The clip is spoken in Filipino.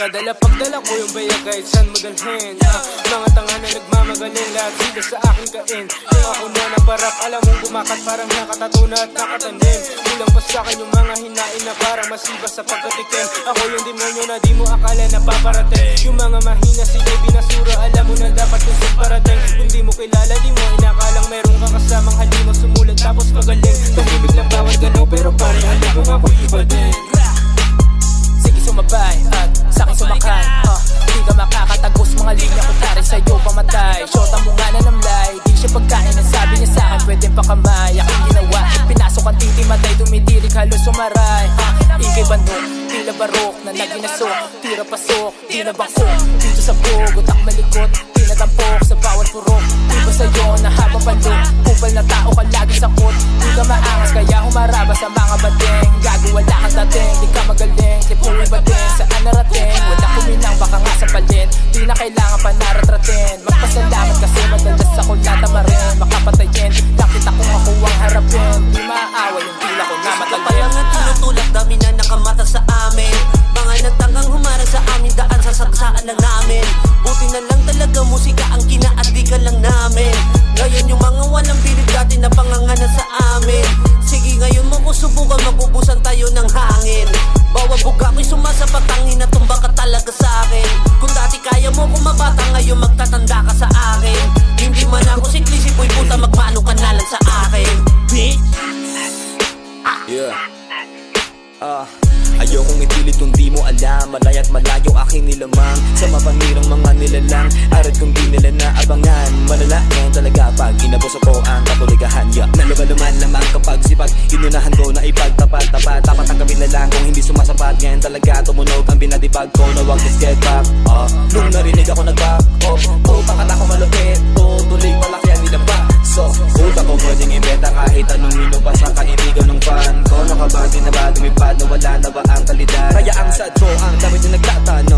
Kadala pagdala ko yung bayag kahit saan mo dalhin. Mga tanga na nagmamagaling, lahat sila sa aking kain. Kung ako na naparap, alam mong bumakat parang nakatatuna at nakatanim. Kulang pa sa'kin yung mga hinain na parang masiba sa pagkatikim. Ako yung demonyo na di mo akala na paparating. Yung mga mahina sila'y binasura, alam mo na dapat kung saan parating. Kung di mo kilala, di mo inakalang meron kang kasamang halima. Sumulat tapos magaling, tahimik lang bawal galaw, pero pare alam mo ako iba din. Sige sumabay at sa'kin sumakay. Di ka makakatagos mga linya ko tari sa'yo pamatay. Shota mo nga na namlay, di siya pagkain ang sabi niya sa'kin pwede pa kamay. Aking ginawa, pinasok ang titi matay, dumidirik halos sumaray. Ikay bandok, tila barok na naginasok, tira pasok, di na bangkok. Dito sa bug, utak malikot, tinatampok sa bawat purok. Iba sa'yo na habang bandok, kupal na tao ka lagi sakot. Di ka maangas kaya humaraba sa mga badeng. Gago wala kang dating, di ka magaling, tipuwi ba din saan narating. Wala kuminang baka nga sa palin, di na kailangan pa naratratin. Magpasalamat kasi madalas ako natamarin. Makapatayin, nakita kong ako ang harapin. Di maaaway yung tila ko na matalin. Kapalangan tinutulak, dami na nakamata sa amin. Mga nagtangang humarang sa amin, daan sa sagsaan lang namin. Buti na lang talaga musika ang kinaadikan lang namin. Ngayon yung mga walang bilib dati na panganganan sa amin. Sige ngayon mo ko subukan, mabubusan tayo ng hangin. Bawa buga ko'y sumasapat, tangin na tumba ka talaga sa akin. Kung dati kaya mo kumabata, ngayon magtatanda ka sa akin. Hindi man ako siklisi, boy puta, magmano ka na lang sa akin, bitch. Yeah. Ayokong ipilit kung di mo alam. Malay at malayo aking nilamang sa mapanirang mga nilalang. Arat kung di nila naabangan. Malala ngayon talaga pag inabuso ko ang katuligahan. Nalumaluman lamang kapag sipag inunahan ko na ipagtapat-tapat. Dapat ang kabila lang kung hindi sumasapat. Ngayon talaga tumunog ang binadibag ko na wag is get back. Nung narinig ako nag-back puta ka na ako malupit. Tuloy malaki ang nilabak. So, utak ko pwedeng ibenta kahit anong inupa sa kainigan ng fan ko. Nakabati na ba, dumipad na wala na ba ang kalidad? Kaya ang sad ko, ang dami din nagtatanong